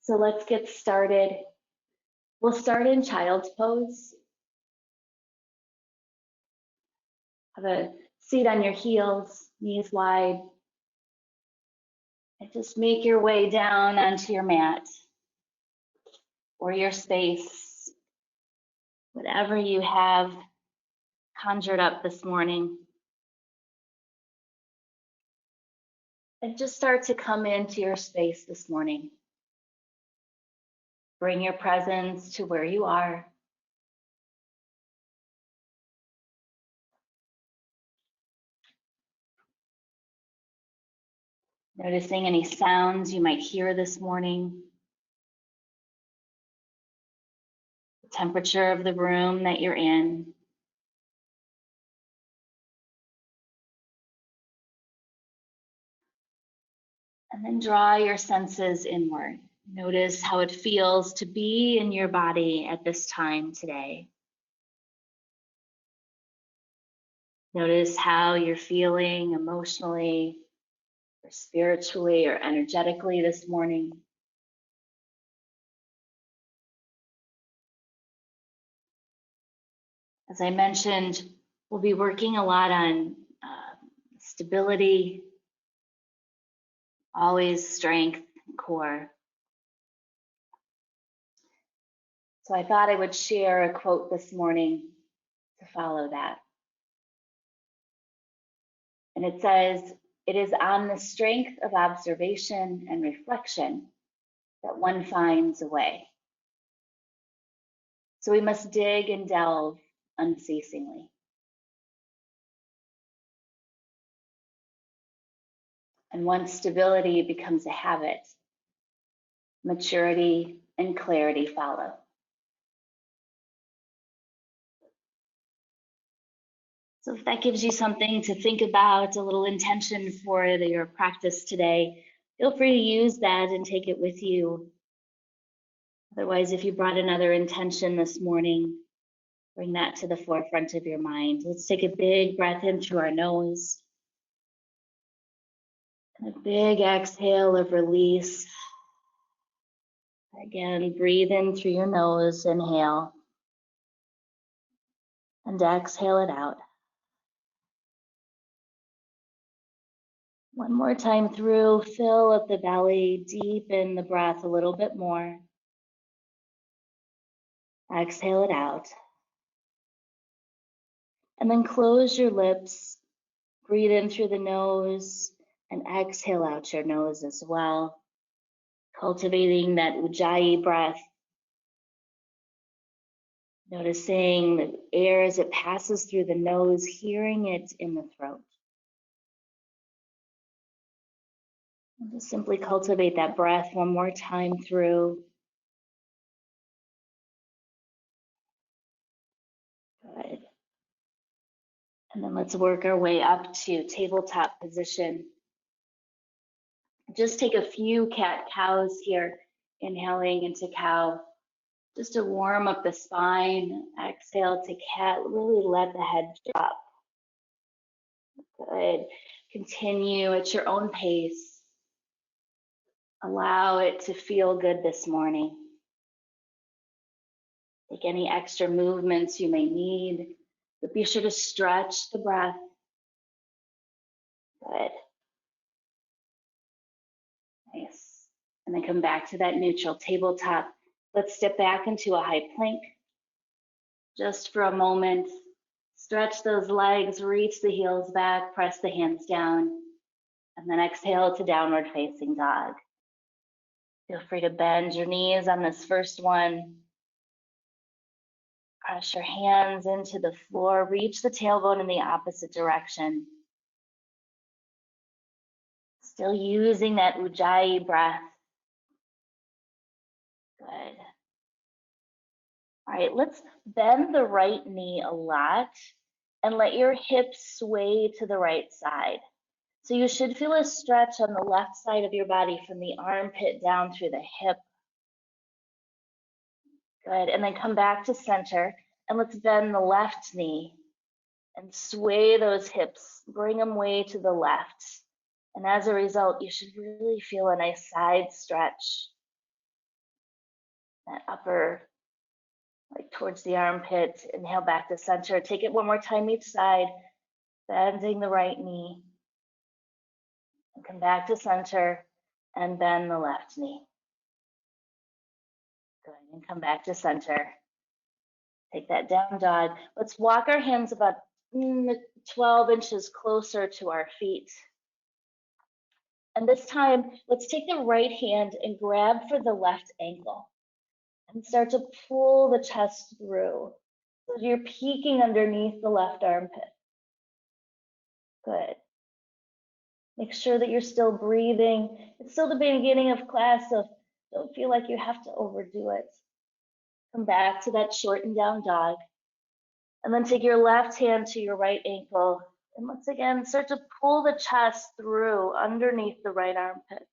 So let's get started. We'll start in Child's Pose. Have a seat on your heels, knees wide. And just make your way down onto your mat or your space, whatever you have conjured up this morning. And just start to come into your space this morning. Bring your presence to where you are. Noticing any sounds you might hear this morning. The temperature of the room that you're in. And then draw your senses inward. Notice how it feels to be in your body at this time today. Notice how you're feeling emotionally, or spiritually, or energetically this morning. As I mentioned, we'll be working a lot on stability, always strength, and core. So I thought I would share a quote this morning to follow that. And it says, "It is on the strength of observation and reflection that one finds a way." So we must dig and delve unceasingly. And once stability becomes a habit, maturity and clarity follow. So if that gives you something to think about, a little intention for your practice today, feel free to use that and take it with you. Otherwise, if you brought another intention this morning, bring that to the forefront of your mind. Let's take a big breath in through our nose. And a big exhale of release. Again, breathe in through your nose, inhale. And exhale it out. One more time through, fill up the belly, deepen the breath a little bit more. Exhale it out. And then close your lips, breathe in through the nose, and exhale out your nose as well. Cultivating that Ujjayi breath. Noticing the air as it passes through the nose, hearing it in the throat. And just simply cultivate that breath one more time through. Good. And then let's work our way up to tabletop position. Just take a few cat-cows here, inhaling into cow, just to warm up the spine. Exhale to cat, really let the head drop. Good. Continue at your own pace. Allow it to feel good this morning. Take any extra movements you may need, but be sure to stretch the breath. Good. Nice. And then come back to that neutral tabletop. Let's step back into a high plank. Just for a moment, stretch those legs, reach the heels back, press the hands down, and then exhale to downward facing dog. Feel free to bend your knees on this first one. Press your hands into the floor, reach the tailbone in the opposite direction. Still using that Ujjayi breath. Good. All right, let's bend the right knee a lot and let your hips sway to the right side. So you should feel a stretch on the left side of your body from the armpit down through the hip. Good, and then come back to center and let's bend the left knee and sway those hips, bring them way to the left. And as a result, you should really feel a nice side stretch. that upper, like towards the armpit. Inhale back to center. Take it one more time each side, bending the right knee. And come back to center and bend the left knee. Good, and come back to center. Take that down dog. Let's walk our hands about 12 inches closer to our feet. And this time, let's take the right hand and grab for the left ankle and start to pull the chest through. So you're peeking underneath the left armpit. Good. Make sure that you're still breathing. It's still the beginning of class, so don't feel like you have to overdo it. Come back to that shortened down dog. And then take your left hand to your right ankle. And once again, start to pull the chest through underneath the right armpit.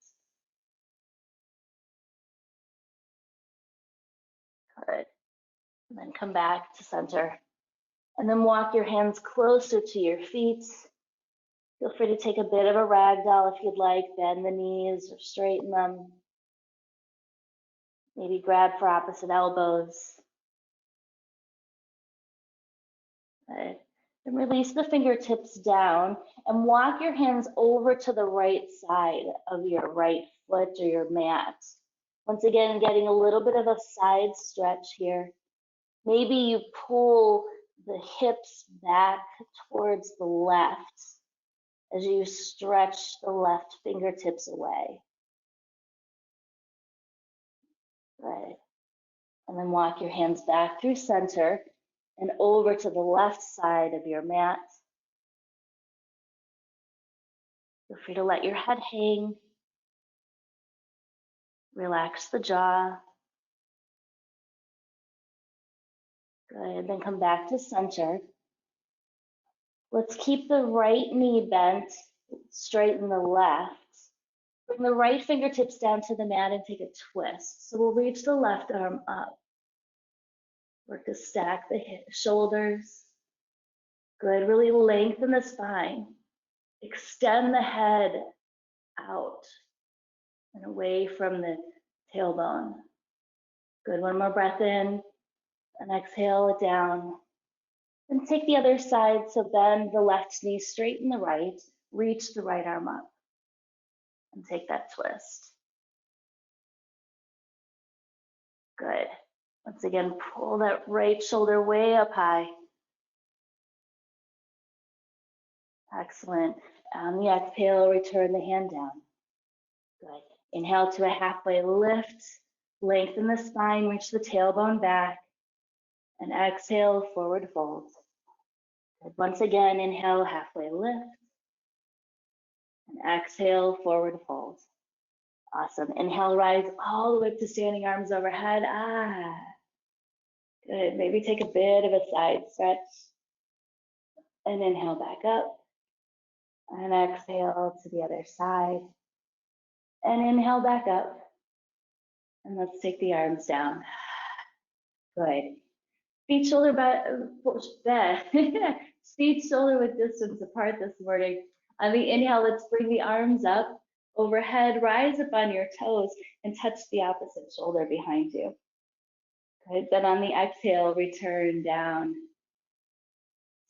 Good. And then come back to center. And then walk your hands closer to your feet. Feel free to take a bit of a ragdoll if you'd like. Bend the knees or straighten them. Maybe grab for opposite elbows. Good. And release the fingertips down and walk your hands over to the right side of your right foot or your mat. Once again, getting a little bit of a side stretch here. Maybe you pull the hips back towards the left as you stretch the left fingertips away. Good. And then walk your hands back through center and over to the left side of your mat. Feel free to let your head hang. Relax the jaw. Good, then come back to center. Let's keep the right knee bent, straighten the left. Bring the right fingertips down to the mat and take a twist. So we'll reach the left arm up. Work to stack the shoulders. Good, really lengthen the spine. Extend the head out and away from the tailbone. Good, one more breath in and exhale it down. And take the other side, so bend the left knee, straighten the right, reach the right arm up and take that twist. Good. Once again, pull that right shoulder way up high. Excellent. On the exhale, return the hand down. Good. Inhale to a halfway lift. Lengthen the spine, reach the tailbone back. And exhale, forward fold. Good. Once again, inhale, halfway lift. And exhale, forward fold. Awesome. Inhale, rise all the way up to standing arms overhead. Good. Maybe take a bit of a side stretch. And inhale back up. And exhale to the other side. And inhale back up. And let's take the arms down. Good. Feet shoulder feet shoulder width distance apart this morning. On the inhale, let's bring the arms up overhead, rise up on your toes, and touch the opposite shoulder behind you. Good. Then on the exhale, return down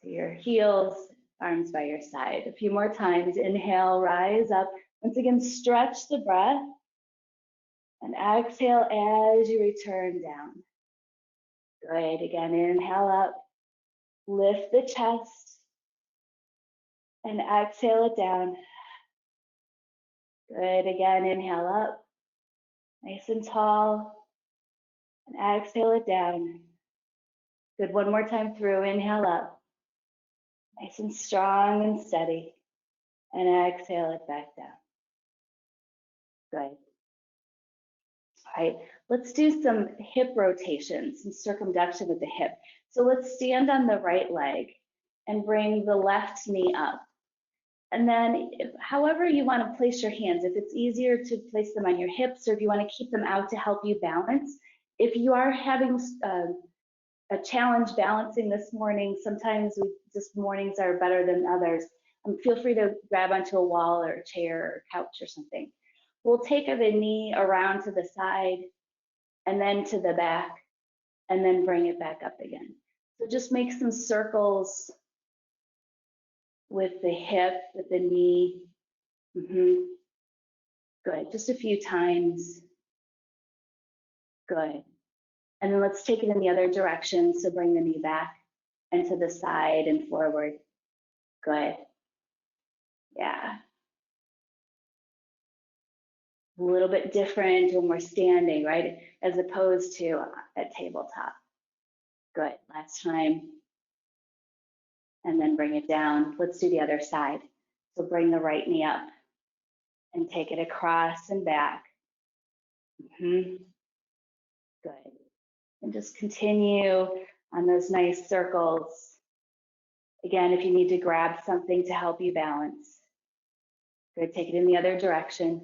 to your heels, arms by your side. A few more times. Inhale, rise up. Once again, stretch the breath. And exhale as you return down. Good. Again, inhale up. Lift the chest. And exhale it down. Good. Again, inhale up. Nice and tall. And exhale it down. Good. One more time through. Inhale up. Nice and strong and steady. And exhale it back down. Good. All right, let's do some hip rotations, some circumduction with the hip. So let's stand on the right leg and bring the left knee up. And then however you want to place your hands, if it's easier to place them on your hips or if you want to keep them out to help you balance. If you are having a challenge balancing this morning, sometimes just mornings are better than others. Feel free to grab onto a wall or a chair or couch or something. We'll take the knee around to the side and then to the back, and then bring it back up again. So just make some circles with the hip, with the knee. Good, just a few times. Good. And then let's take it in the other direction. So bring the knee back and to the side and forward. Good. Yeah. A little bit different when we're standing, right? As opposed to at tabletop. Good, last time. And then bring it down. Let's do the other side. So bring the right knee up and take it across and back. Good. And just continue on those nice circles. Again, if you need to grab something to help you balance. Good, take it in the other direction.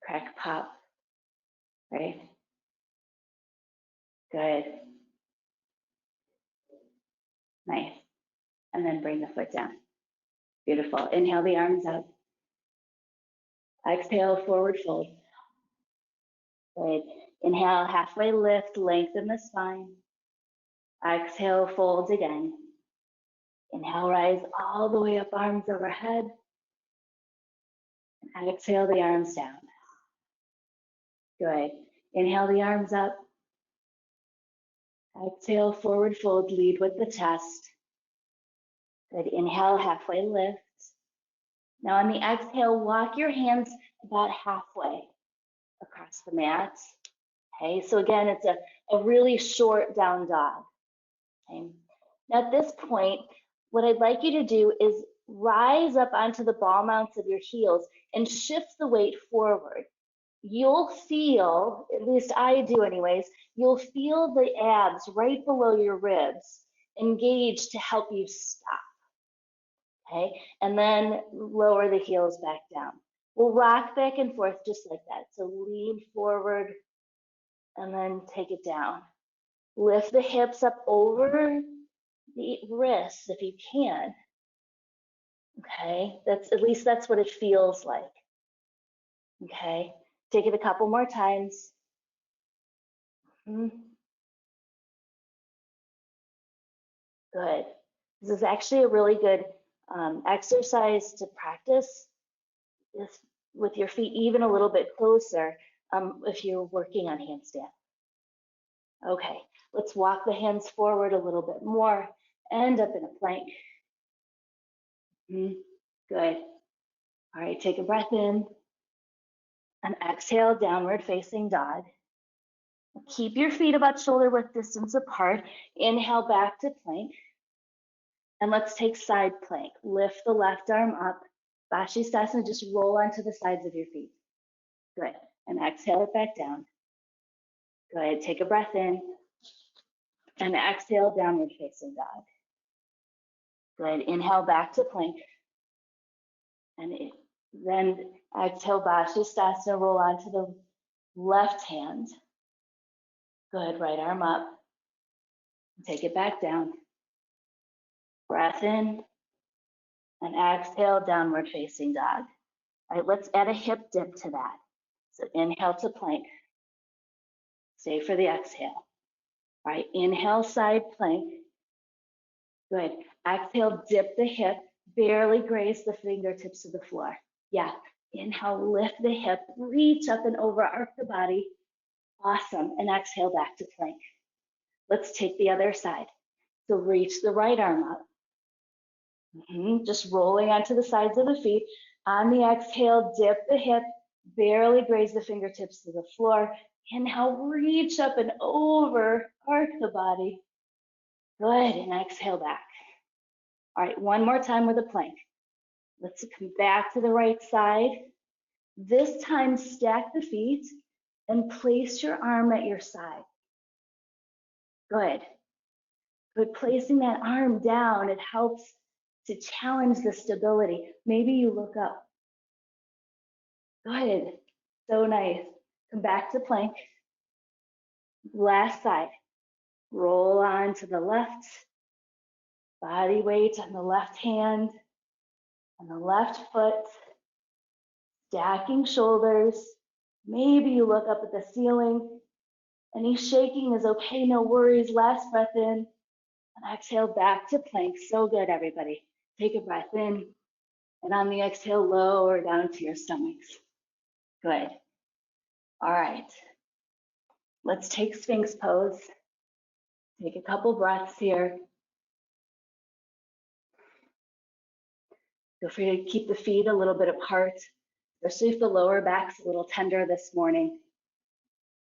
Crack, pop, right? Good. Nice. And then bring the foot down. Beautiful. Inhale the arms up. Exhale, forward fold. Good. Inhale, halfway lift, lengthen the spine. Exhale, fold again. Inhale, rise all the way up, arms overhead. And exhale the arms down. Good. Inhale the arms up. Exhale, forward fold, lead with the chest. Good. Inhale, halfway lift. Now on the exhale, walk your hands about halfway across the mat. Okay, so again, it's a really short down dog. Okay. Now at this point, what I'd like you to do is rise up onto the ball mounts of your heels and shift the weight forward. You'll feel, at least I do anyways, you'll feel the abs right below your ribs engage to help you stop. Okay, and then lower the heels back down. We'll rock back and forth just like that. So lean forward and then take it down. Lift the hips up over the wrists if you can. Okay, at least that's what it feels like. Okay, take it a couple more times. Good. This is actually a really good exercise to practice this with your feet even a little bit closer if you're working on handstand. Okay, let's walk the hands forward a little bit more. End up in a plank. Good. All right, take a breath in and exhale, downward facing dog. Keep your feet about shoulder width distance apart. Inhale back to plank. And let's take side plank. Lift the left arm up. Vinyasa Sudesna, just roll onto the sides of your feet. Good. And exhale it back down. Good. Take a breath in. And exhale, downward facing dog. Good. Inhale back to plank. And then exhale, Vinyasa Sudesna, roll onto the left hand. Good. Right arm up. Take it back down. Breath in. And exhale, downward facing dog. All right, let's add a hip dip to that. So inhale to plank. Stay for the exhale. All right, inhale, side plank. Good. Exhale, dip the hip, barely graze the fingertips to the floor. Yeah. Inhale, lift the hip, reach up and over, arc the body. Awesome. And exhale back to plank. Let's take the other side. So reach the right arm up. Just rolling onto the sides of the feet. On the exhale, dip the hip, barely graze the fingertips to the floor. Inhale, reach up and over, arc the body. Good, and exhale back. All right, one more time with a plank. Let's come back to the right side. This time, stack the feet and place your arm at your side. Good. But placing that arm down, it helps to challenge the stability. Maybe you look up. Good. So nice. Come back to plank. Last side. Roll on to the left. Body weight on the left hand, on the left foot. Stacking shoulders. Maybe you look up at the ceiling. Any shaking is okay, no worries. Last breath in, and exhale back to plank. So good, everybody. Take a breath in, and on the exhale, lower down to your stomachs. Good. All right. Let's take Sphinx Pose. Take a couple breaths here. Feel free to keep the feet a little bit apart, especially if the lower back's a little tender this morning.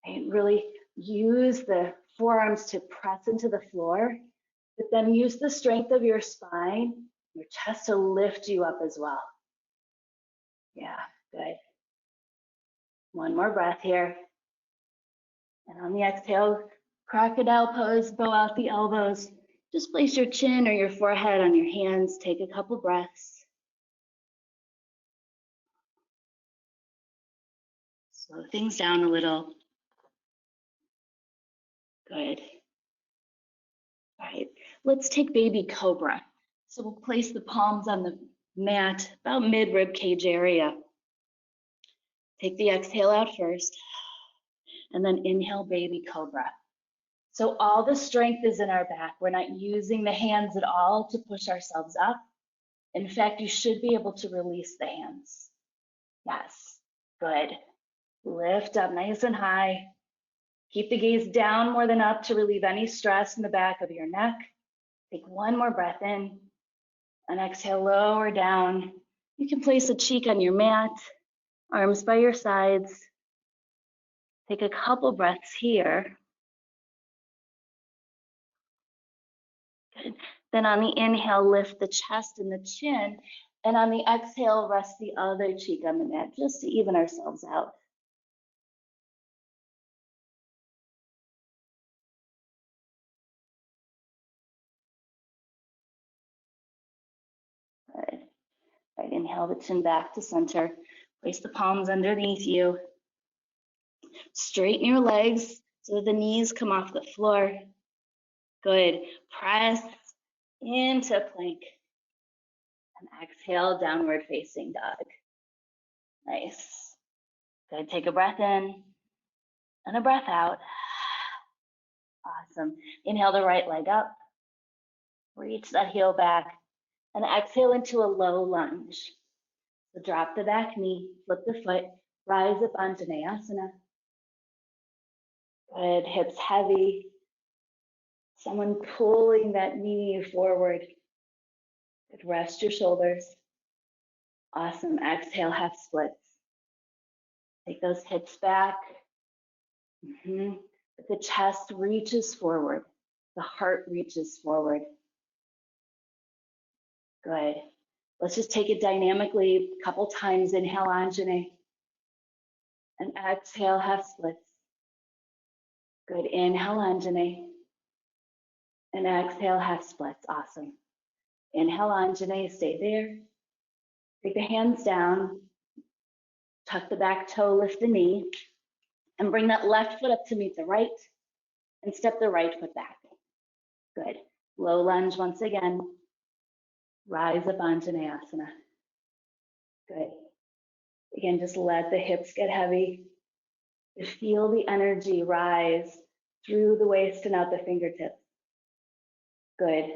And really use the forearms to press into the floor, but then use the strength of your spine, your chest to lift you up as well. Yeah, good. One more breath here. And on the exhale, crocodile pose, bow out the elbows. Just place your chin or your forehead on your hands. Take a couple breaths. Slow things down a little. Good. All right, let's take baby cobra. So we'll place the palms on the mat, about mid-rib cage area. Take the exhale out first, and then inhale baby cobra. So all the strength is in our back. We're not using the hands at all to push ourselves up. In fact, you should be able to release the hands. Yes, good. Lift up nice and high. Keep the gaze down more than up to relieve any stress in the back of your neck. Take one more breath in, and exhale, lower down. You can place a cheek on your mat, arms by your sides. Take a couple breaths here. Good. Then on the inhale, lift the chest and the chin, and on the exhale, rest the other cheek on the mat, just to even ourselves out. Good. Right, inhale the chin back to center. Place the palms underneath you. Straighten your legs so the knees come off the floor. Good. Press into plank. And exhale, downward facing dog. Nice. Good. Take a breath in and a breath out. Awesome. Inhale the right leg up. Reach that heel back. And exhale into a low lunge. So drop the back knee, flip the foot, rise up onto Vinyasa. Good, hips heavy. Someone pulling that knee forward. Good, rest your shoulders. Awesome, exhale, half splits. Take those hips back. The chest reaches forward. The heart reaches forward. Good. Let's just take it dynamically a couple times. Inhale, Anjane. And exhale, half splits. Good. Inhale, Anjane. And exhale, half splits. Awesome. Inhale, Anjane. Stay there. Take the hands down. Tuck the back toe, lift the knee. And bring that left foot up to meet the right. And step the right foot back. Good. Low lunge once again. Rise up onto Vinyasa. Good. Again, just let the hips get heavy. Feel the energy rise through the waist and out the fingertips. Good.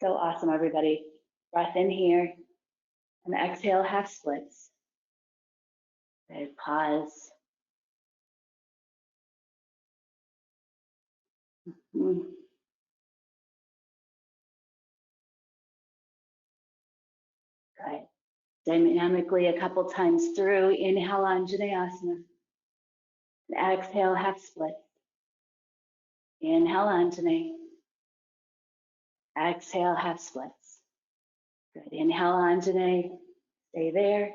So awesome, everybody. Breath in here. And exhale, half splits. Good. Pause. Good. Dynamically a couple times through. Inhale, Anjaneyasana. And exhale, half split. Inhale, Anjane. Exhale, half splits. Good. Inhale, Anjane. Stay there.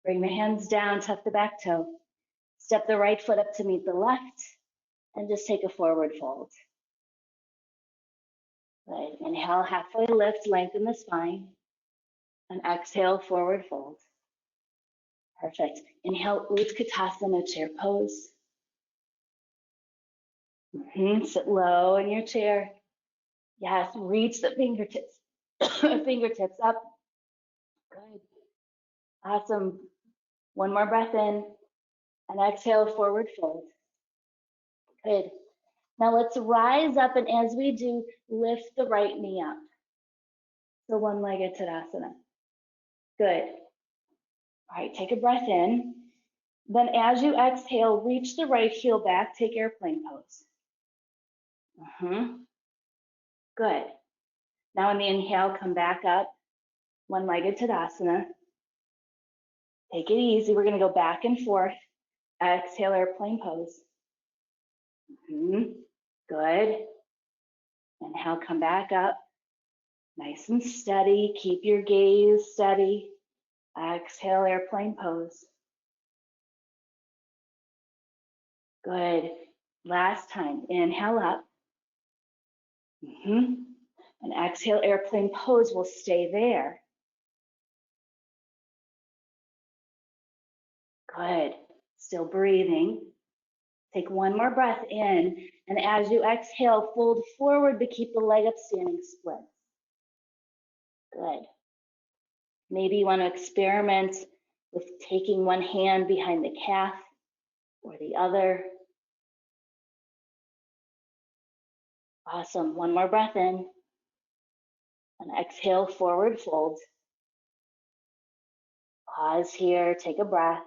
Bring the hands down, tuck the back toe. Step the right foot up to meet the left. And just take a forward fold. Good. Inhale, halfway lift, lengthen the spine. And exhale, forward fold. Perfect. Inhale, Utkatasana, chair pose. Sit low in your chair. Yes, reach the fingertips, fingertips up. Good. Awesome. One more breath in And exhale, forward fold. Good. Now let's rise up, and as we do, lift the right knee up. So one-legged Tadasana. Good. All right, take a breath in. Then as you exhale, reach the right heel back, take airplane pose. Good. Now on the inhale, come back up, one-legged Tadasana. Take it easy. We're going to go back and forth. Exhale, airplane pose. Good. Inhale, come back up. Nice and steady. Keep your gaze steady. Exhale, airplane pose. Good. Last time. Inhale up. And exhale, airplane pose. We'll stay there. Good. Still breathing. Take one more breath in, and as you exhale, fold forward to keep the leg up, standing split. Good. Maybe you want to experiment with taking one hand behind the calf or the other. Awesome. One more breath in, and exhale, forward fold. Pause here, take a breath.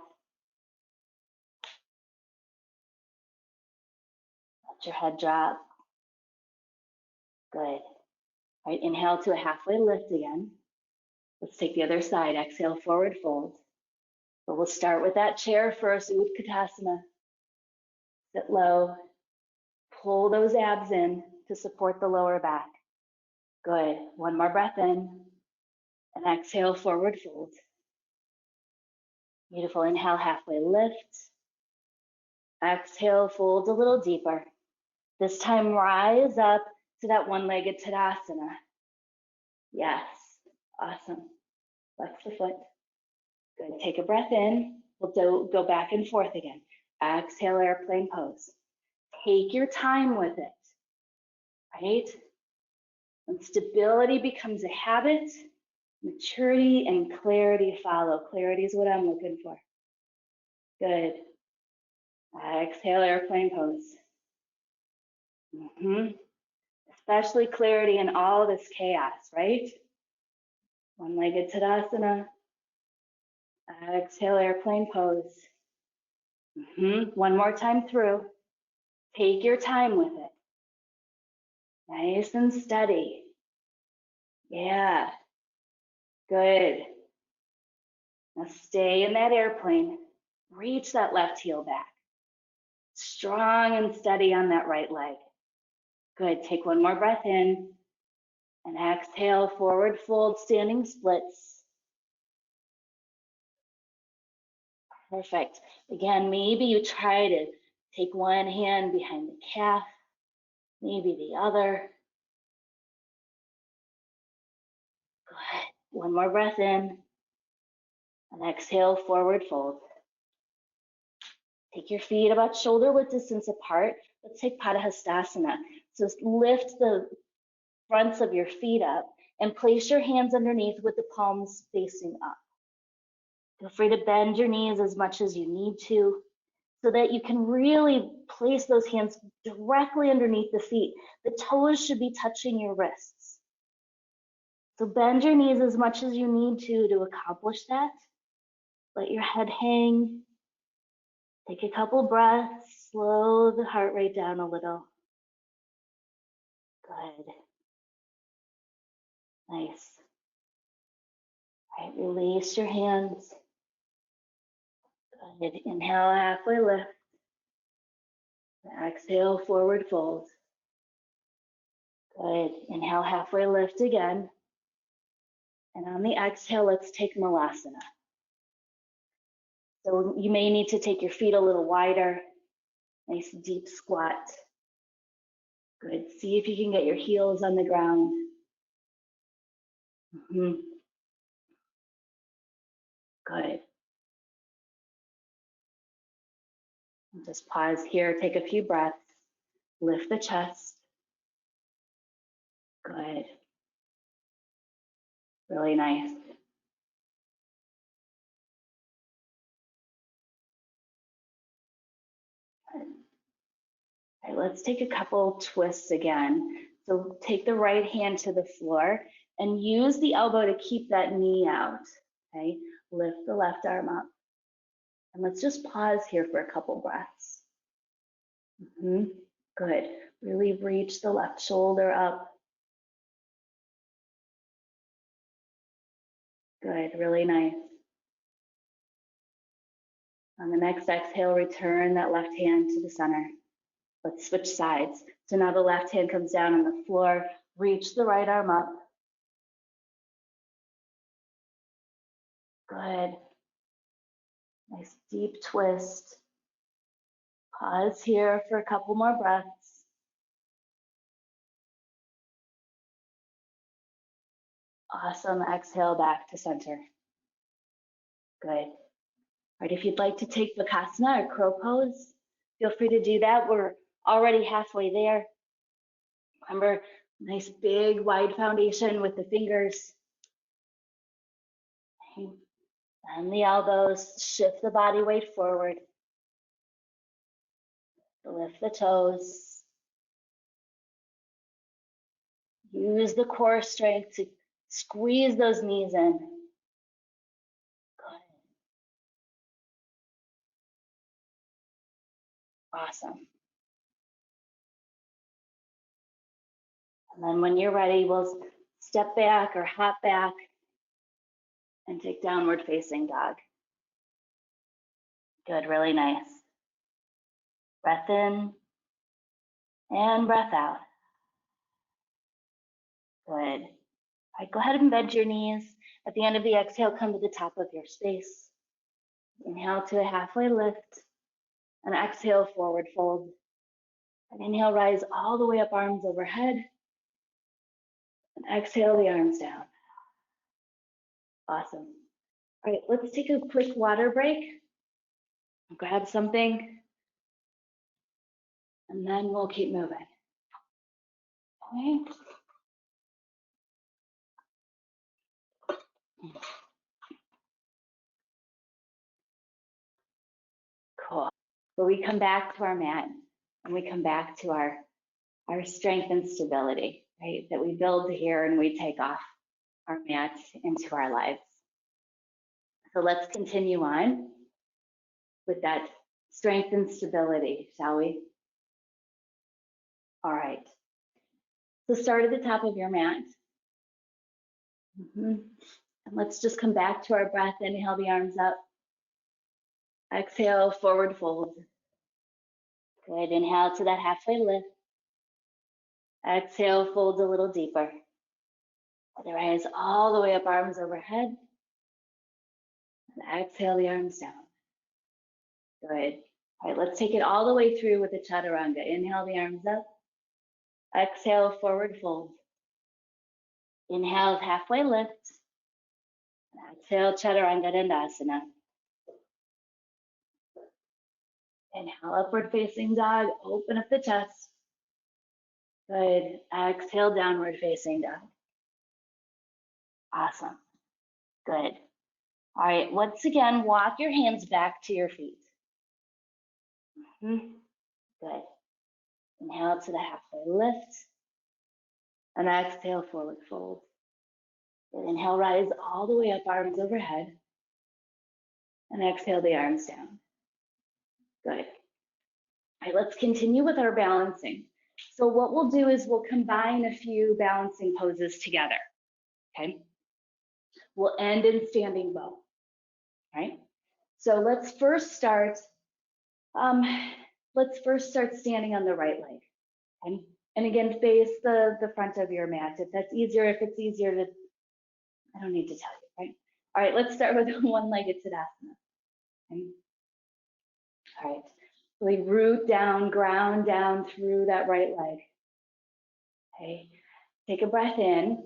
Let your head drop. Good. All right, inhale to a halfway lift again. Let's take the other side. Exhale, forward fold. But we'll start with that chair first, Utkatasana. Sit low. Pull those abs in to support the lower back. Good. One more breath in. And exhale, forward fold. Beautiful. Inhale, halfway lift. Exhale, fold a little deeper. This time, rise up to that one-legged Tadasana. Yes. Awesome. Flex the foot. Good. Take a breath in. We'll go back and forth again. Exhale, airplane pose. Take your time with it, right? When stability becomes a habit, maturity and clarity follow. Clarity is what I'm looking for. Good. Exhale, airplane pose. Especially clarity in all this chaos, right? One-legged Tadasana. Exhale, airplane pose. One more time through. Take your time with it. Nice and steady. Yeah. Good. Now stay in that airplane. Reach that left heel back. Strong and steady on that right leg. Good. Take one more breath in. And exhale, forward fold, standing splits. Perfect. Again, maybe you try to take one hand behind the calf, maybe the other. Good. One more breath in. And exhale, forward fold. Take your feet about shoulder width distance apart. Let's take Padahastasana. So lift the fronts of your feet up and place your hands underneath with the palms facing up. Feel free to bend your knees as much as you need to so that you can really place those hands directly underneath the feet. The toes should be touching your wrists. So bend your knees as much as you need to accomplish that. Let your head hang. Take a couple breaths. Slow the heart rate down a little. Good. Nice. All right, release your hands. Good. Inhale, halfway lift. Exhale, forward fold. Good. Inhale, halfway lift again. And on the exhale, let's take Malasana. So you may need to take your feet a little wider. Nice deep squat. Good. See if you can get your heels on the ground. Good. Just pause here, take a few breaths. Lift the chest. Good. Really nice. Okay, let's take a couple twists again. So take the right hand to the floor and use the elbow to keep that knee out. Okay, lift the left arm up. And let's just pause here for a couple breaths. Good. Really reach the left shoulder up. Good, really nice. On the next exhale, return that left hand to the center. Let's switch sides. So now the left hand comes down on the floor. Reach the right arm up. Good. Nice deep twist. Pause here for a couple more breaths. Awesome. Exhale back to center. Good. All right, if you'd like to take Vinyasa or Crow Pose, feel free to do that. We're already halfway there. Remember, nice big wide foundation with the fingers. And the elbows, shift the body weight forward. Lift the toes. Use the core strength to squeeze those knees in. Good. Awesome. And then when you're ready, we'll step back or hop back and take downward facing dog. Good, really nice. Breath in and breath out. Good. All right, go ahead and bend your knees. At the end of the exhale, come to the top of your space. Inhale to a halfway lift and exhale, forward fold. And inhale, rise all the way up, arms overhead. And exhale, the arms down. Awesome. All right, let's take a quick water break. Grab something. And then we'll keep moving. Okay. Cool. So we come back to our mat and we come back to our strength and stability, right? That we build here and we take off our mats into our lives. So let's continue on with that strength and stability, shall we? All right. So start at the top of your mat. And let's just come back to our breath. Inhale the arms up. Exhale, forward fold. Good. Inhale to that halfway lift. Exhale, fold a little deeper. Rise all the way up, arms overhead. And exhale the arms down. Good. All right, let's take it all the way through with the chaturanga. Inhale the arms up. Exhale, forward fold. Inhale, halfway lift. Exhale, chaturanga dandasana. Inhale, upward facing dog. Open up the chest. Good. Exhale, downward facing dog. Awesome. Good. All right, once again, walk your hands back to your feet. Good. Inhale to the halfway lift. And exhale, forward fold. Good. Inhale, rise all the way up, arms overhead. And exhale the arms down. Good. All right, let's continue with our balancing. So what we'll do is we'll combine a few balancing poses together, okay? We'll end in standing bow, right? So let's first start standing on the right leg, okay? And again, face the front of your mat. If that's easier, if it's easier to, I don't need to tell you, right? All right, let's start with one-legged Tadasana. Okay? All right, really root down, ground down through that right leg. Okay, take a breath in.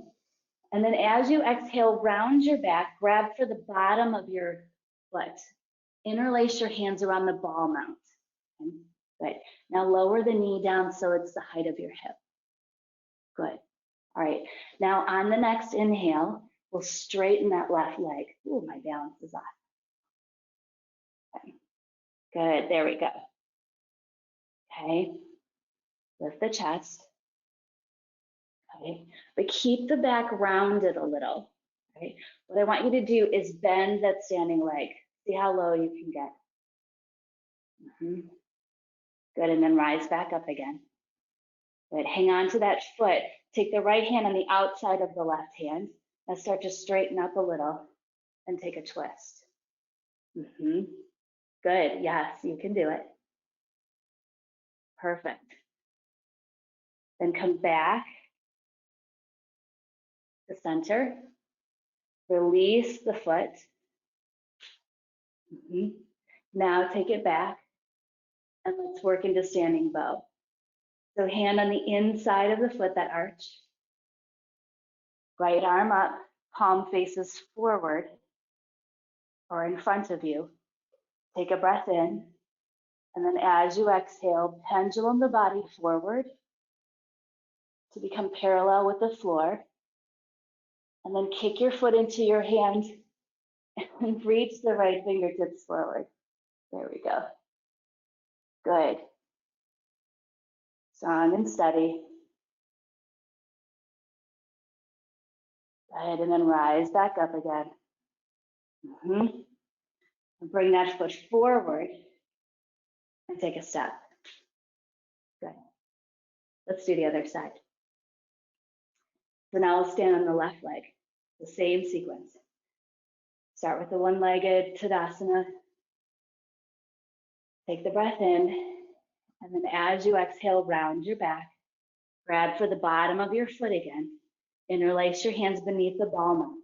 And then as you exhale, round your back, grab for the bottom of your foot. Interlace your hands around the ball mount. Okay? Good. Now lower the knee down so it's the height of your hip. Good. All right. Now on the next inhale, we'll straighten that left leg. Ooh, my balance is off. Okay. Good. There we go. Okay. Lift the chest. Okay, but keep the back rounded a little. Okay, what I want you to do is bend that standing leg. See how low you can get. Good, and then rise back up again. Good, hang on to that foot. Take the right hand on the outside of the left hand. Now start to straighten up a little and take a twist. Good, yes, you can do it. Perfect. Then come back to center. Release the foot. Now take it back and let's work into standing bow. So hand on the inside of the foot, that arch. Right arm up, palm faces forward or in front of you. Take a breath in, and then as you exhale, pendulum the body forward to become parallel with the floor. And then kick your foot into your hand and reach the right fingertips forward. There we go. Good. Strong and steady. Good, and then rise back up again. And bring that foot forward and take a step. Good. Let's do the other side. So now we'll stand on the left leg, the same sequence. Start with the one-legged Tadasana. Take the breath in, and then as you exhale, round your back. Grab for the bottom of your foot again. Interlace your hands beneath the ball mount.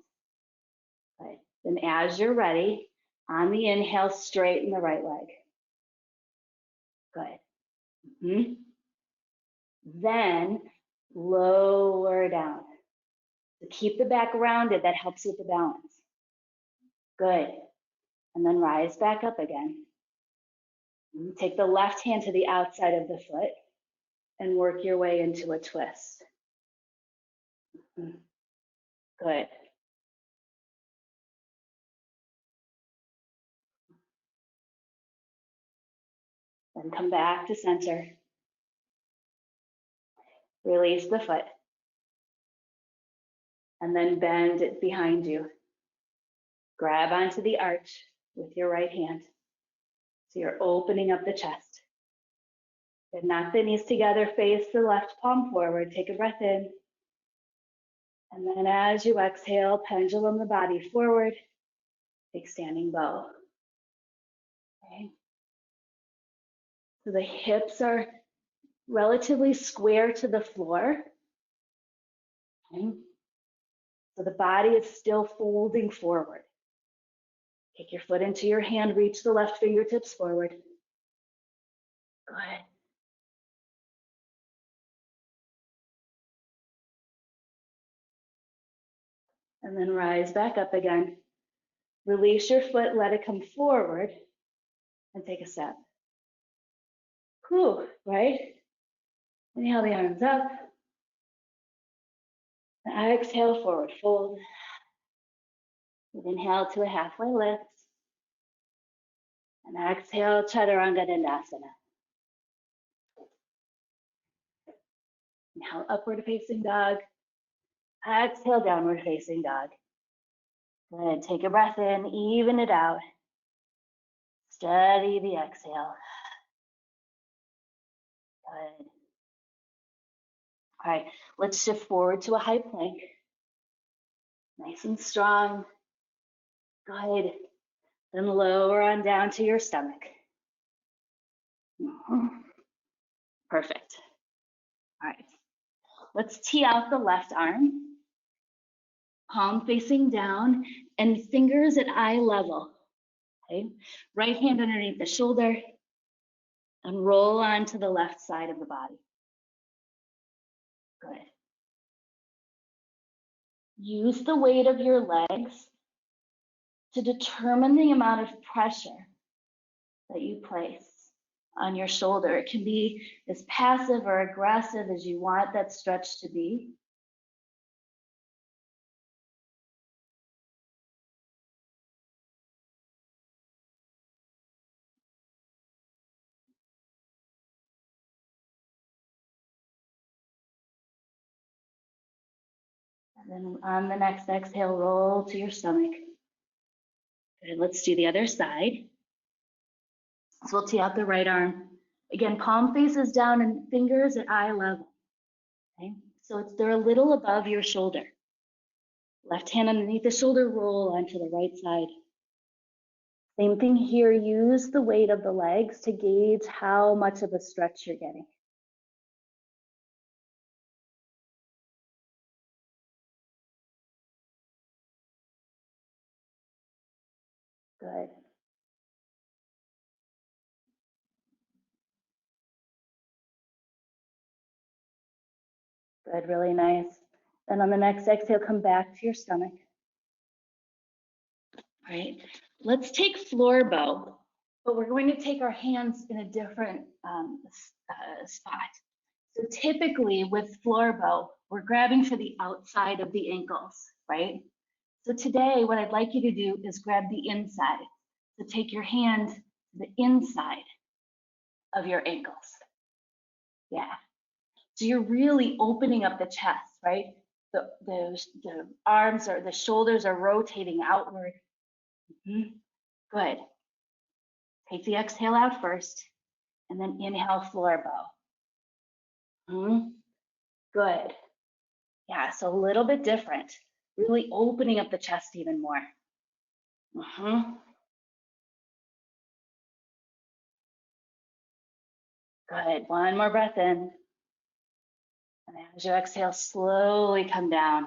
Right. Then as you're ready, on the inhale, straighten the right leg. Good. Then lower down. So keep the back rounded, that helps with the balance. Good. And then rise back up again. Take the left hand to the outside of the foot and work your way into a twist. Good. Then come back to center. Release the foot. And then bend it behind you. Grab onto the arch with your right hand. So you're opening up the chest. Then knock the knees together, face the left palm forward. Take a breath in. And then as you exhale, pendulum the body forward. Take standing bow. Okay. So the hips are relatively square to the floor. Okay. So the body is still folding forward. Take your foot into your hand, reach the left fingertips forward. Good. And then rise back up again. Release your foot, let it come forward, and take a step. Whew, right? Inhale the arms up. And exhale, forward fold. Inhale to a halfway lift. And exhale, Chaturanga Dandasana. Inhale, upward facing dog. Exhale, downward facing dog. Good, take a breath in, even it out. Steady the exhale. Good. All right, let's shift forward to a high plank. Nice and strong. Good. Then lower on down to your stomach. Perfect. All right. Let's tee out the left arm. Palm facing down and fingers at eye level. Okay. Right hand underneath the shoulder and roll onto the left side of the body. Good. Use the weight of your legs to determine the amount of pressure that you place on your shoulder. It can be as passive or aggressive as you want that stretch to be. Then on the next exhale, roll to your stomach. Good, let's do the other side. So we'll tee out the right arm. Again, palm faces down and fingers at eye level. Okay, so they're a little above your shoulder. Left hand underneath the shoulder, roll onto the right side. Same thing here, use the weight of the legs to gauge how much of a stretch you're getting. Good. Good, really nice. Then on the next exhale, come back to your stomach. All right, let's take floor bow, but we're going to take our hands in a different spot. So typically with floor bow, we're grabbing for the outside of the ankles, right? So today, what I'd like you to do is grab the inside. So take your hand to the inside of your ankles. Yeah. So you're really opening up the chest, right? The arms or the shoulders are rotating outward. Good. Take the exhale out first, and then inhale, floor bow. Good. Yeah, so a little bit different. Really opening up the chest even more. Good. One more breath in. And as you exhale, slowly come down.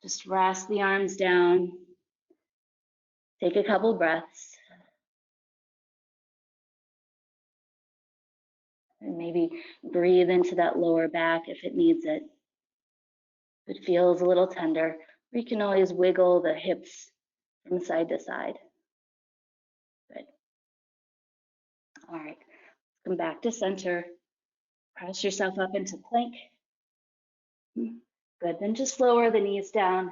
Just rest the arms down. Take a couple breaths. And maybe breathe into that lower back if it needs it. If it feels a little tender, you can always wiggle the hips from side to side. Good. All right, come back to center. Press yourself up into plank. Good, then just lower the knees down.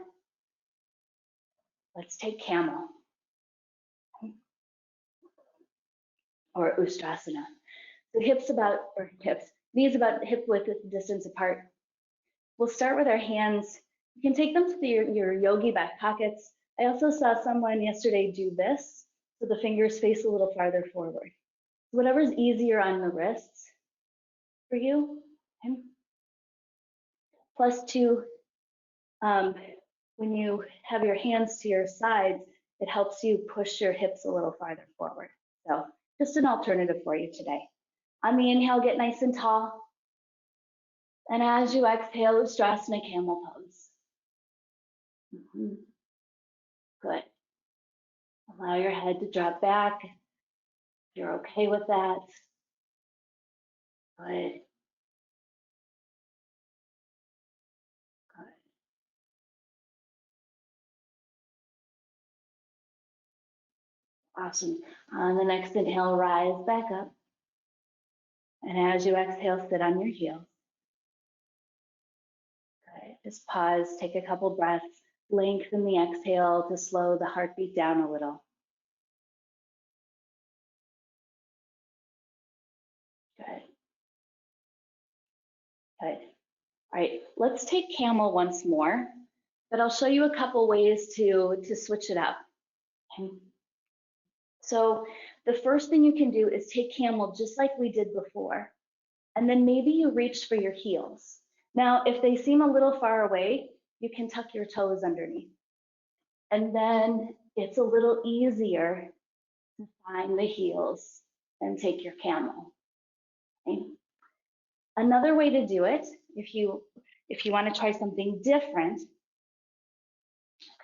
Let's take camel or Ustrasana. So knees about hip width distance apart. We'll start with our hands. You can take them to your yogi back pockets. I also saw someone yesterday do this, so the fingers face a little farther forward. Whatever's easier on the wrists for you. Okay. Plus two, when you have your hands to your sides, it helps you push your hips a little farther forward. So just an alternative for you today. On the inhale, get nice and tall. And as you exhale, Ustrasana, Camel Pose. Good. Allow your head to drop back. If you're okay with that. Good. Good. Awesome. On the next inhale, rise back up. And as you exhale, sit on your heels. Good. Just pause, take a couple breaths, lengthen the exhale to slow the heartbeat down a little. Good. Good. All right, let's take camel once more, but I'll show you a couple ways to switch it up. Okay. So the first thing you can do is take camel just like we did before, and then maybe you reach for your heels. Now, if they seem a little far away, you can tuck your toes underneath. And then it's a little easier to find the heels and take your camel. Okay. Another way to do it, if you want to try something different,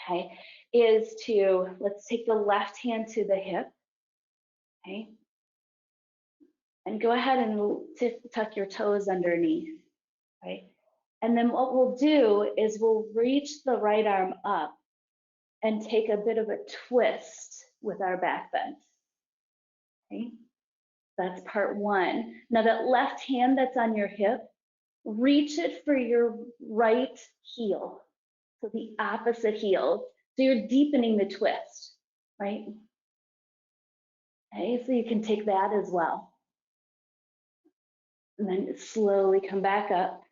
okay, is to, let's take the left hand to the hip, okay, and go ahead and tuck your toes underneath, right? And then what we'll do is we'll reach the right arm up and take a bit of a twist with our back bend, okay? That's part one. Now that left hand that's on your hip, reach it for your right heel, so the opposite heel. So you're deepening the twist, right? Okay, so you can take that as well. And then slowly come back up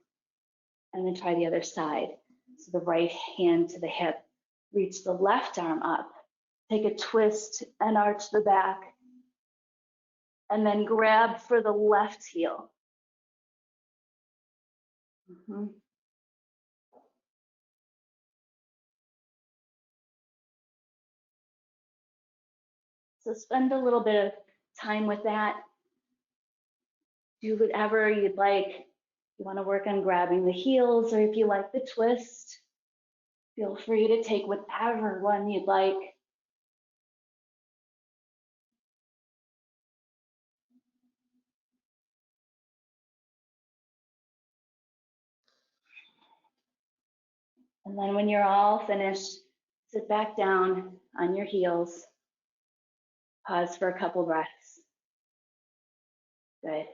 and then try the other side. So the right hand to the hip. Reach the left arm up. Take a twist and arch the back. And then grab for the left heel. So spend a little bit of time with that. Do whatever you'd like. You want to work on grabbing the heels, or if you like the twist, feel free to take whatever one you'd like. And then when you're all finished, sit back down on your heels. Pause for a couple breaths. Good.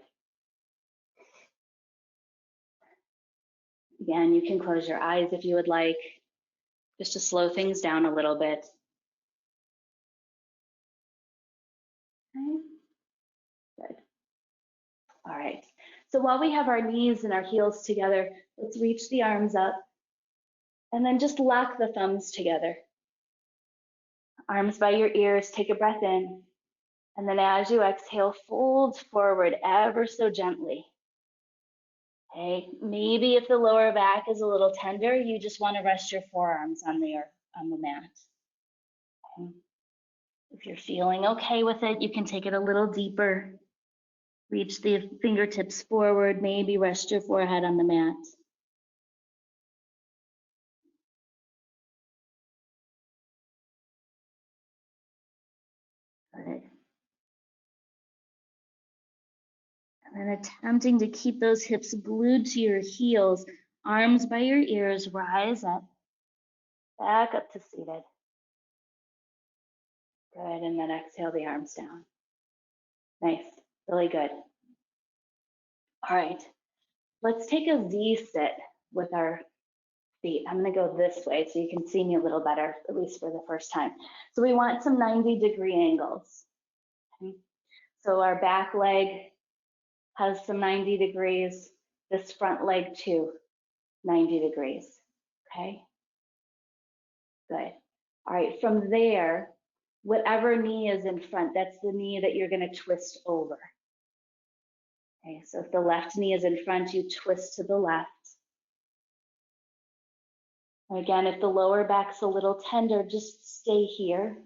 Again, you can close your eyes if you would like, just to slow things down a little bit. Okay. Good. All right. So while we have our knees and our heels together, let's reach the arms up and then just lock the thumbs together. Arms by your ears, take a breath in. And then as you exhale, fold forward ever so gently. Okay, maybe if the lower back is a little tender, you just want to rest your forearms on the mat. Okay. If you're feeling okay with it, you can take it a little deeper. Reach the fingertips forward, maybe rest your forehead on the mat. Good. And then attempting to keep those hips glued to your heels, arms by your ears, rise up, back up to seated. Good, and then exhale the arms down. Nice, really good. All right, let's take a Z sit with our feet. I'm gonna go this way so you can see me a little better, at least for the first time. So we want some 90-degree angles. Okay. So our back leg has some 90 degrees, this front leg too, 90 degrees, okay? Good. All right, from there, whatever knee is in front, that's the knee that you're gonna twist over. Okay, so if the left knee is in front, you twist to the left. And again, if the lower back's a little tender, just stay here.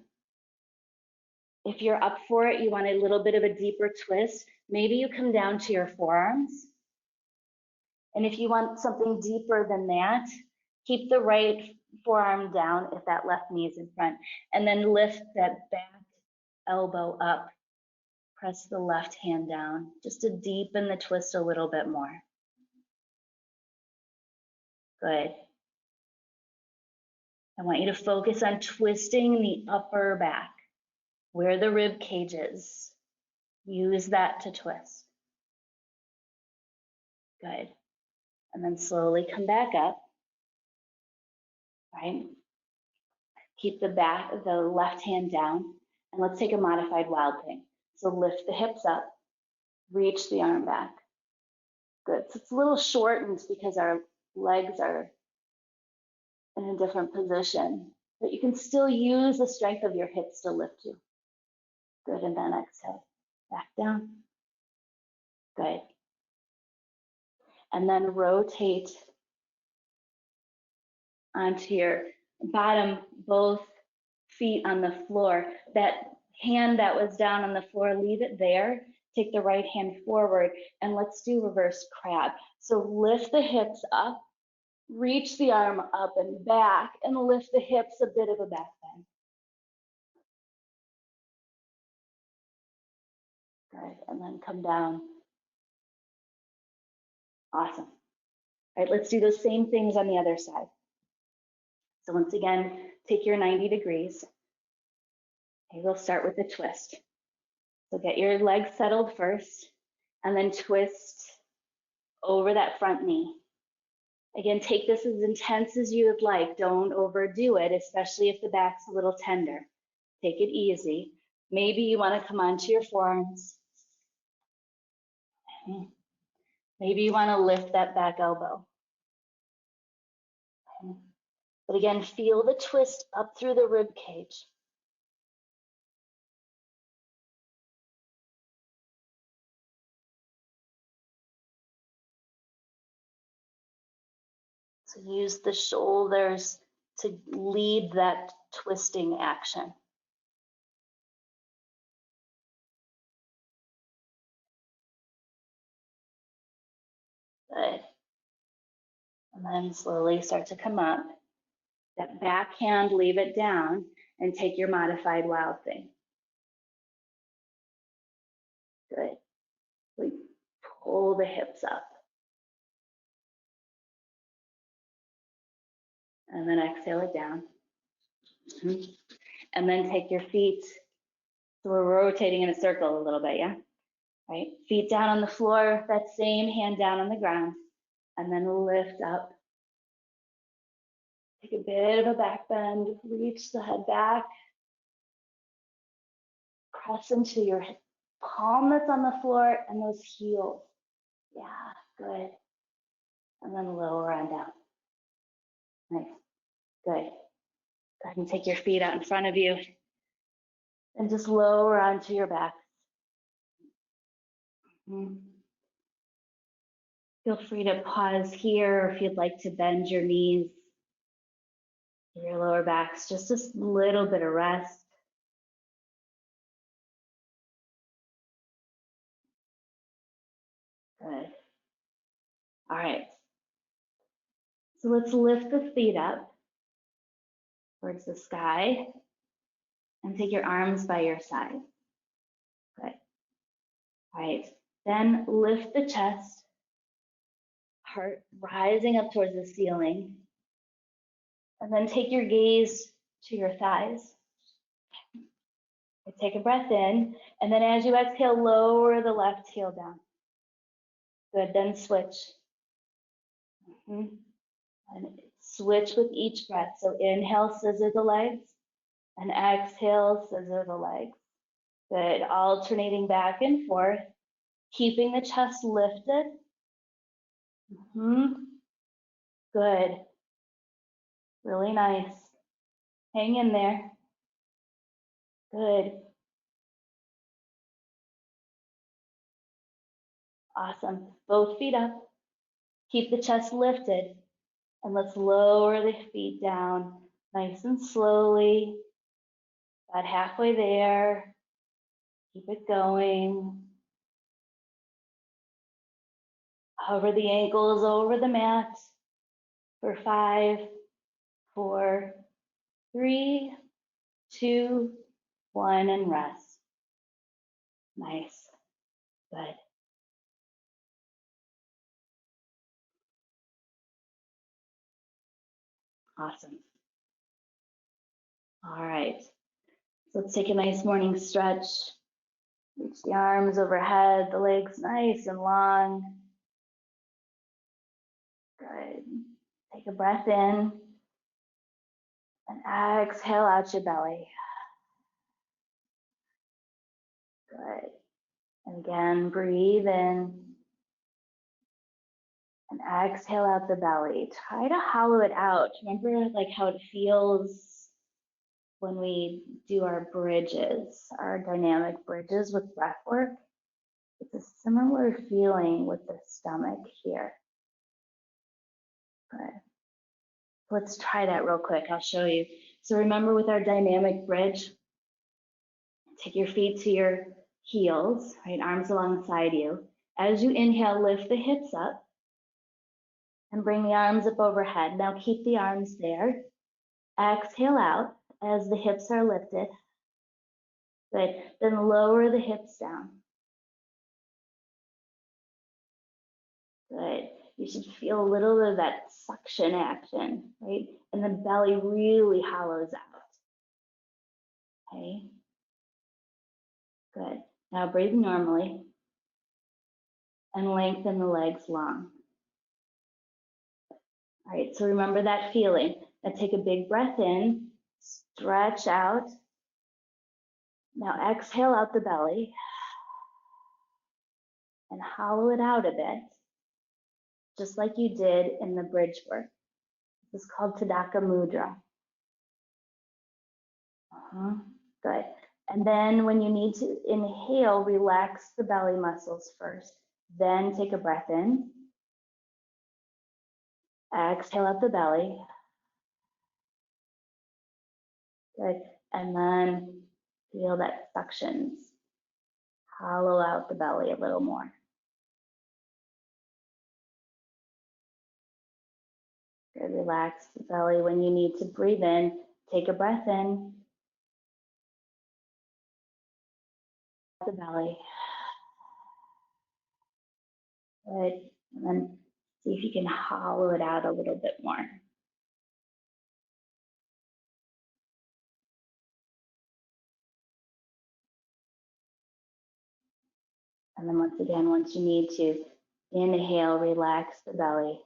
If you're up for it, you want a little bit of a deeper twist, maybe you come down to your forearms. And if you want something deeper than that, keep the right forearm down if that left knee is in front, and then lift that back elbow up. Press the left hand down, just to deepen the twist a little bit more. Good. I want you to focus on twisting the upper back, where the rib cage is. Use that to twist. Good. And then slowly come back up. Right? Keep the left hand down, and let's take a modified wild thing. So lift the hips up, reach the arm back. Good. So it's a little shortened because our legs are in a different position, but you can still use the strength of your hips to lift you. Good, and then exhale, back down. Good. And then rotate onto your bottom, both feet on the floor. That hand that was down on the floor, leave it there. Take the right hand forward, and let's do reverse crab. So lift the hips up, reach the arm up and back, and lift the hips, a bit of a back bend. Good, and then come down. Awesome. All right, let's do those same things on the other side. So once again, take your 90 degrees. Okay, we'll start with the twist. So get your legs settled first, and then twist over that front knee. Again, take this as intense as you would like. Don't overdo it, especially if the back's a little tender. Take it easy. Maybe you want to come onto your forearms. Okay. Maybe you want to lift that back elbow. Okay. But again, feel the twist up through the rib cage. So use the shoulders to lead that twisting action. Good. And then slowly start to come up. That back hand, leave it down and take your modified wild thing. Good. We pull the hips up. And then exhale it down. And then take your feet. So we're rotating in a circle a little bit, yeah? Right? Feet down on the floor, that same hand down on the ground. And then lift up. Take a bit of a back bend, reach the head back. Press into your palm that's on the floor and those heels. Yeah, good. And then lower on down. Nice, good. Go ahead and take your feet out in front of you and just lower onto your back. Feel free to pause here if you'd like to bend your knees, your lower backs, just a little bit of rest. Good. All right. So let's lift the feet up towards the sky and take your arms by your side. Good. All right. Then lift the chest, heart rising up towards the ceiling. And then take your gaze to your thighs. Take a breath in, and then as you exhale, lower the left heel down. Good, then switch. And switch with each breath. So inhale, scissor the legs, and exhale, scissor the legs. Good, alternating back and forth, keeping the chest lifted. Good, really nice. Hang in there. Good. Awesome. Both feet up. Keep the chest lifted. And let's lower the feet down nice and slowly. About halfway there. Keep it going. Hover the ankles over the mat for 5, 4, 3, 2, 1, and rest. Nice. Good. Awesome. All right. So let's take a nice morning stretch. Reach the arms overhead, the legs nice and long. Good. Take a breath in and exhale out your belly. Good. And again, breathe in and exhale out the belly. Try to hollow it out. Remember like how it feels when we do our bridges, our dynamic bridges with breath work. It's a similar feeling with the stomach here. Good. Let's try that real quick. I'll show you. So remember with our dynamic bridge, take your feet to your heels, right? Arms alongside you. As you inhale, lift the hips up and bring the arms up overhead. Now keep the arms there. Exhale out as the hips are lifted. Good. Then lower the hips down. Good. You should feel a little bit of that suction action, right? And the belly really hollows out. Okay. Good. Now breathe normally and lengthen the legs long. All right, so remember that feeling. Now take a big breath in, stretch out. Now exhale out the belly and hollow it out a bit, just like you did in the bridge work. This is called Tadaka Mudra. Good. And then when you need to inhale, relax the belly muscles first. Then take a breath in. Exhale up the belly. Good. And then feel that suctions. Hollow out the belly a little more. Good. Relax the belly. When you need to breathe in, take a breath in. The belly. Good. And then see if you can hollow it out a little bit more. And then once again, once you need to, inhale, relax the belly.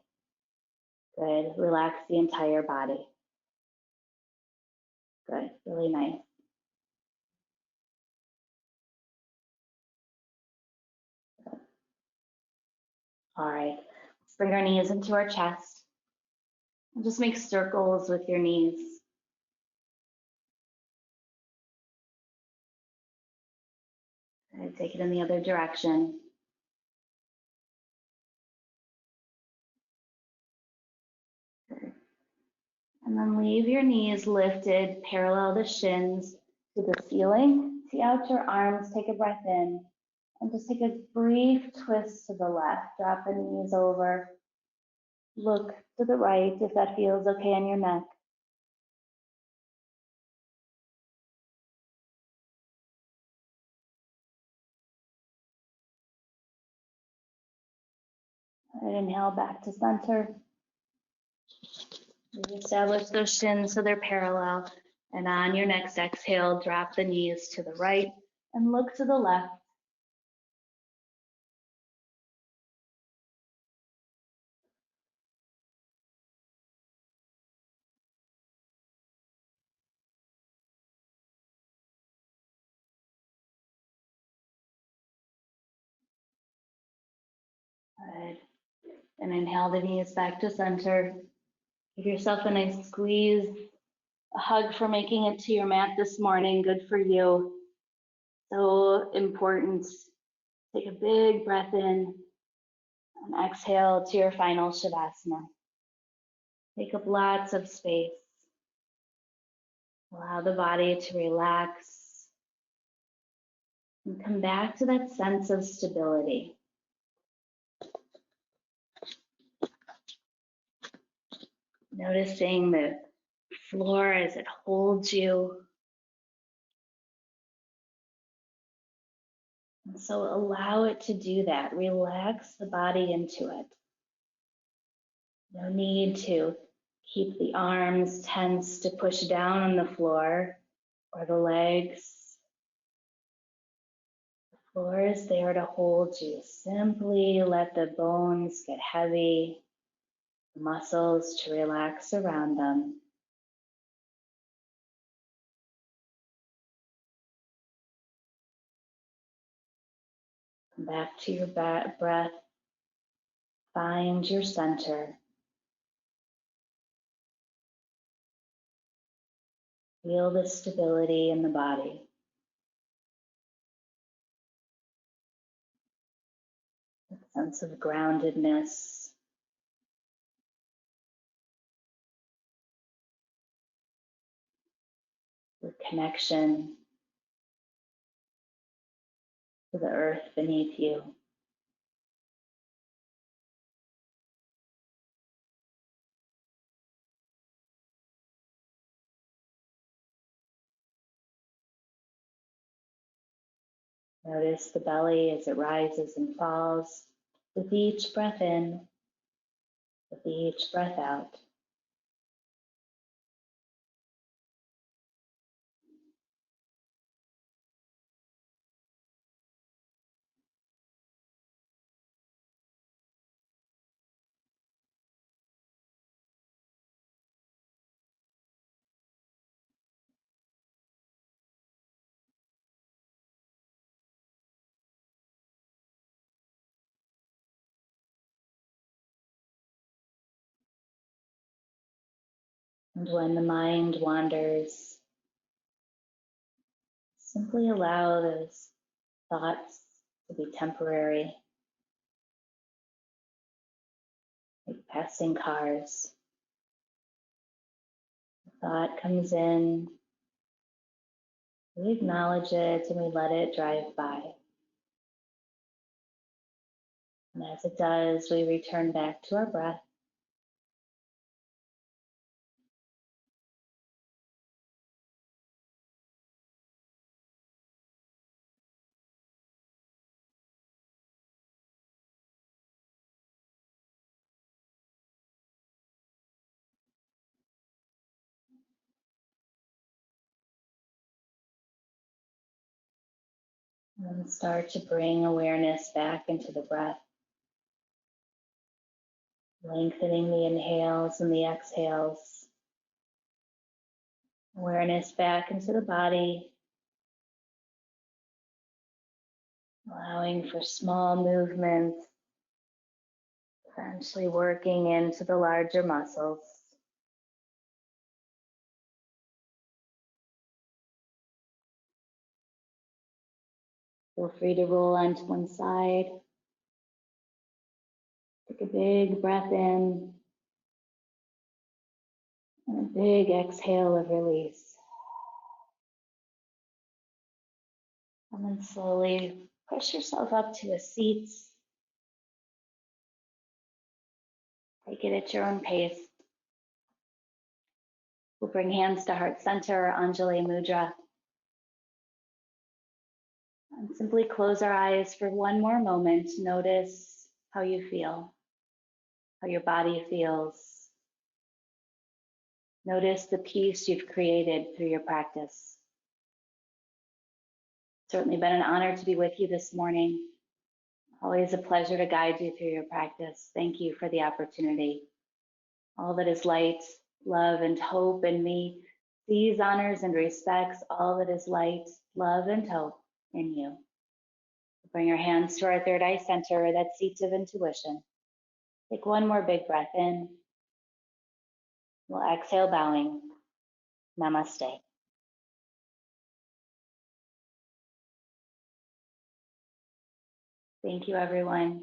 Good. Relax the entire body. Good. Really nice. Good. All right. Let's bring our knees into our chest. And just make circles with your knees. Good. Take it in the other direction. Good. And then leave your knees lifted, parallel the shins to the ceiling. See out your arms, take a breath in. And just take a brief twist to the left. Drop the knees over. Look to the right if that feels okay on your neck. And inhale back to center. Reestablish those shins so they're parallel. And on your next exhale, drop the knees to the right and look to the left. Good. And inhale the knees back to center. Give yourself a nice squeeze, a hug for making it to your mat this morning. Good for you. So important. Take a big breath in and exhale to your final Shavasana. Take up lots of space. Allow the body to relax and come back to that sense of stability. Noticing the floor as it holds you. And so allow it to do that. Relax the body into it. No need to keep the arms tense to push down on the floor or the legs. The floor is there to hold you. Simply let the bones get heavy, the muscles to relax around them. Come back to your breath. Find your center. Feel the stability in the body. A sense of groundedness. The connection to the earth beneath you. Notice the belly as it rises and falls with each breath in, with each breath out. And when the mind wanders, simply allow those thoughts to be temporary, like passing cars. The thought comes in, we acknowledge it and we let it drive by. And as it does, we return back to our breath. And then start to bring awareness back into the breath, lengthening the inhales and the exhales. Awareness back into the body, allowing for small movements, eventually working into the larger muscles. Feel free to roll onto one side. Take a big breath in and a big exhale of release. And then slowly push yourself up to a seat. Take it at your own pace. We'll bring hands to heart center, Anjali Mudra. And simply close our eyes for one more moment. Notice how you feel, how your body feels. Notice the peace you've created through your practice. It's certainly been an honor to be with you this morning. Always a pleasure to guide you through your practice. Thank you for the opportunity. All that is light, love, and hope in me sees, honors, and respects all that is light, love, and hope in you. Bring your hands to our third eye center, that seat of intuition. Take one more big breath in. We'll exhale, bowing. Namaste. Thank you, everyone.